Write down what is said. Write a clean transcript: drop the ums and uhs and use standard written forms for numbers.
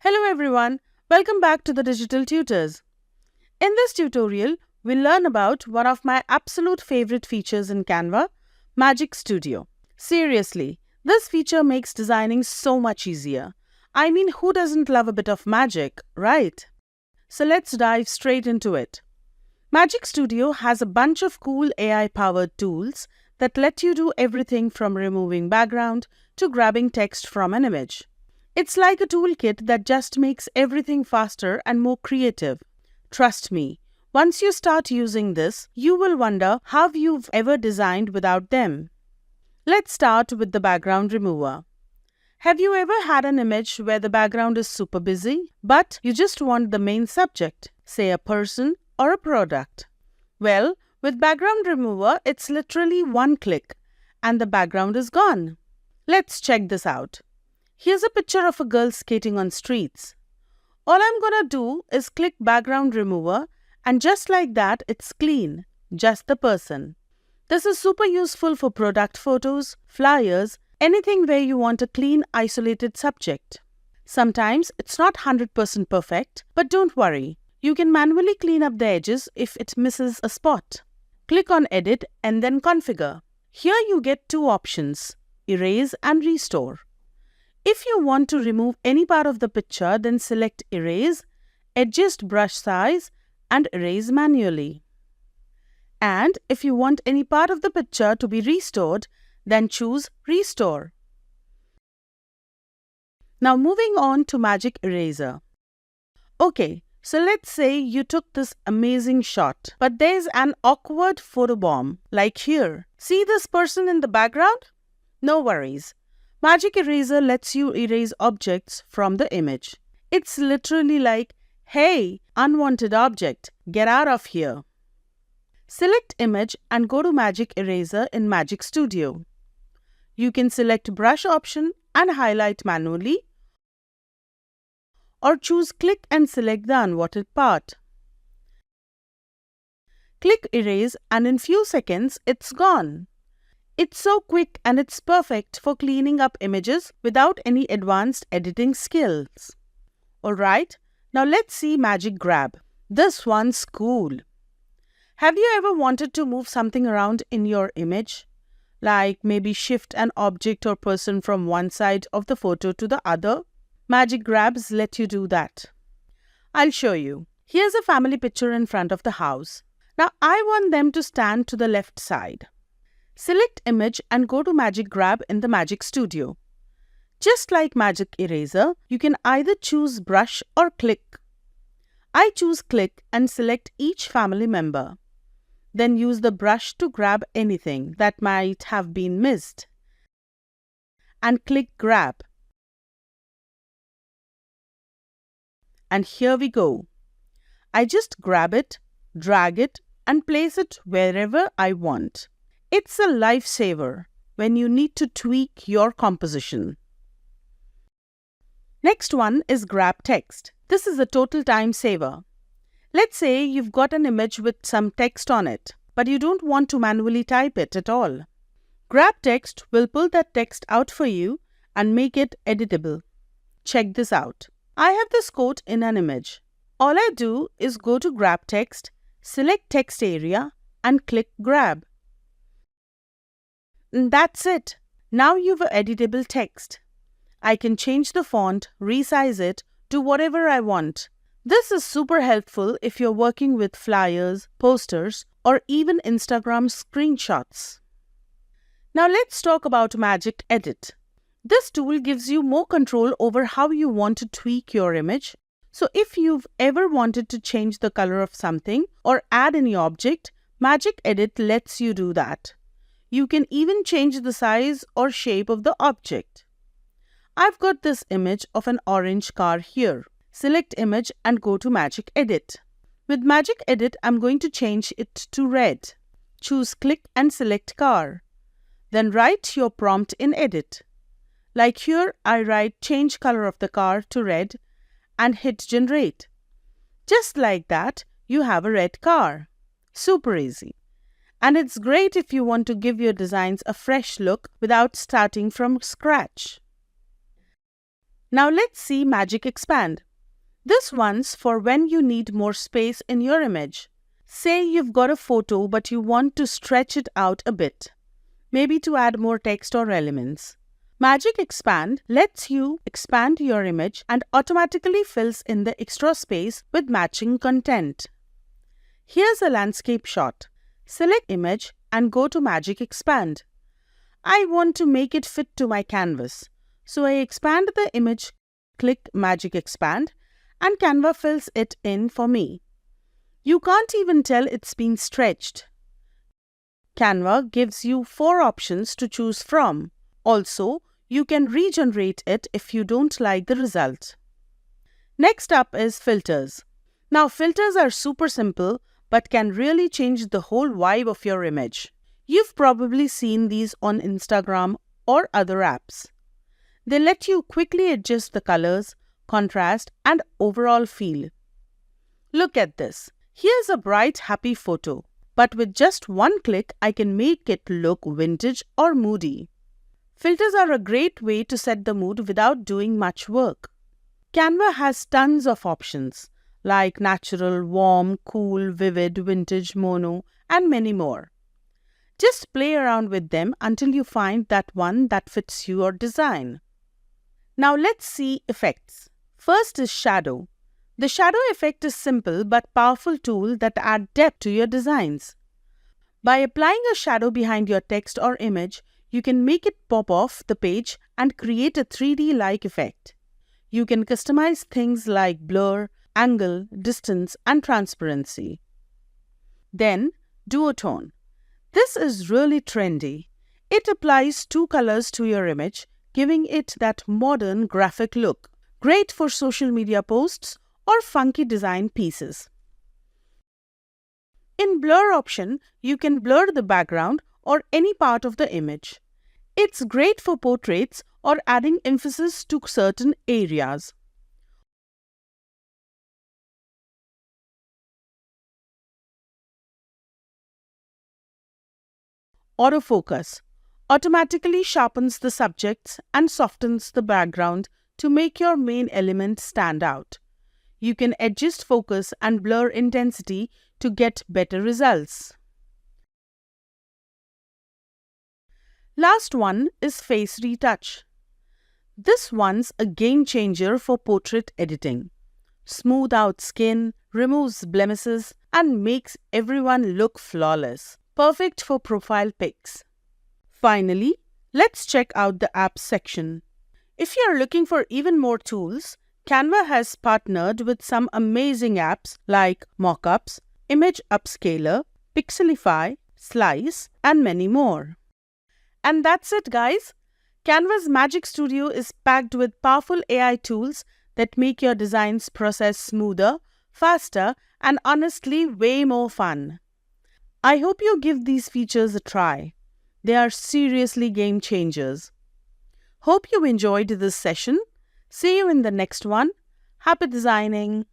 Hello everyone, welcome back to the Digital Tutors. In this tutorial, we'll learn about one of my absolute favorite features in Canva, Magic Studio. Seriously, this feature makes designing so much easier. I mean, who doesn't love a bit of magic, right? So let's dive straight into it. Magic Studio has a bunch of cool AI-powered tools that let you do everything from removing background to grabbing text from an image. It's like a toolkit that just makes everything faster and more creative. Trust me, once you start using this, you will wonder how you've ever designed without them. Let's start with the background remover. Have you ever had an image where the background is super busy, but you just want the main subject, say a person or a product? Well, with background remover, it's literally one click and the background is gone. Let's check this out. Here's a picture of a girl skating on streets. All I'm gonna do is click background remover and just like that, it's clean, just the person. This is super useful for product photos, flyers, anything where you want a clean, isolated subject. Sometimes it's not 100% perfect, but don't worry. You can manually clean up the edges if it misses a spot. Click on Edit and then Configure. Here you get two options, Erase and Restore. If you want to remove any part of the picture, then select Erase, adjust brush size and erase manually. And if you want any part of the picture to be restored, then choose Restore. Now moving on to Magic Eraser. Okay, so let's say you took this amazing shot, but there's an awkward photobomb, like here. See this person in the background? No worries. Magic Eraser lets you erase objects from the image. It's literally like, hey, unwanted object, get out of here. Select Image and go to Magic Eraser in Magic Studio. You can select Brush option and highlight manually, or choose Click and select the unwanted part. Click Erase and in few seconds, it's gone. It's so quick and it's perfect for cleaning up images without any advanced editing skills. Alright, now let's see Magic Grab. This one's cool. Have you ever wanted to move something around in your image? Like maybe shift an object or person from one side of the photo to the other? Magic Grabs let you do that. I'll show you. Here's a family picture in front of the house. Now I want them to stand to the left side. Select Image and go to Magic Grab in the Magic Studio. Just like Magic Eraser, you can either choose Brush or Click. I choose Click and select each family member. Then use the brush to grab anything that might have been missed. And click Grab. And here we go. I just grab it, drag it, and place it wherever I want. It's a lifesaver when you need to tweak your composition. Next one is Grab Text. This is a total time saver. Let's say you've got an image with some text on it, but you don't want to manually type it at all. Grab Text will pull that text out for you and make it editable. Check this out. I have this quote in an image. All I do is go to Grab Text, select Text area, and click Grab. That's it. Now you've editable text. I can change the font, resize it, do whatever I want. This is super helpful if you're working with flyers, posters, or even Instagram screenshots. Now let's talk about Magic Edit. This tool gives you more control over how you want to tweak your image. So if you've ever wanted to change the color of something or add any object, Magic Edit lets you do that. You can even change the size or shape of the object. I've got this image of an orange car here. Select Image and go to Magic Edit. With Magic Edit, I'm going to change it to red. Choose Click and select Car. Then write your prompt in Edit. Like here, I write Change color of the car to red and hit Generate. Just like that, you have a red car. Super easy. And it's great if you want to give your designs a fresh look without starting from scratch. Now let's see Magic Expand. This one's for when you need more space in your image. Say you've got a photo but you want to stretch it out a bit, maybe to add more text or elements. Magic Expand lets you expand your image and automatically fills in the extra space with matching content. Here's a landscape shot. Select Image and go to Magic Expand. I want to make it fit to my canvas, so I expand the image, click Magic Expand, and Canva fills it in for me. You can't even tell it's been stretched. Canva gives you 4 options to choose from. Also, you can regenerate it if you don't like the result. Next up is filters. Now, filters are super simple but can really change the whole vibe of your image. You've probably seen these on Instagram or other apps. They let you quickly adjust the colors, contrast, and overall feel. Look at this. Here's a bright, happy photo, but with just one click, I can make it look vintage or moody. Filters are a great way to set the mood without doing much work. Canva has tons of options, like natural, warm, cool, vivid, vintage, mono, and many more. Just play around with them until you find that one that fits your design. Now let's see effects. First is shadow. The shadow effect is simple but powerful tool that adds depth to your designs. By applying a shadow behind your text or image, you can make it pop off the page and create a 3D-like effect. You can customize things like blur, angle, distance, and transparency. Then, duotone. This is really trendy. It applies 2 colors to your image, giving it that modern graphic look. Great for social media posts or funky design pieces. In blur option, you can blur the background or any part of the image. It's great for portraits or adding emphasis to certain areas. Autofocus automatically sharpens the subjects and softens the background to make your main element stand out. You can adjust focus and blur intensity to get better results. Last one is face retouch. This one's a game changer for portrait editing. Smooth out skin, removes blemishes, and makes everyone look flawless. Perfect for profile pics. Finally, let's check out the apps section. If you're looking for even more tools, Canva has partnered with some amazing apps like Mockups, Image Upscaler, Pixelify, Slice, and many more. And that's it, guys. Canva's Magic Studio is packed with powerful AI tools that make your designs process smoother, faster, and honestly way more fun. I hope you give these features a try. They are seriously game changers. Hope you enjoyed this session. See you in the next one. Happy designing!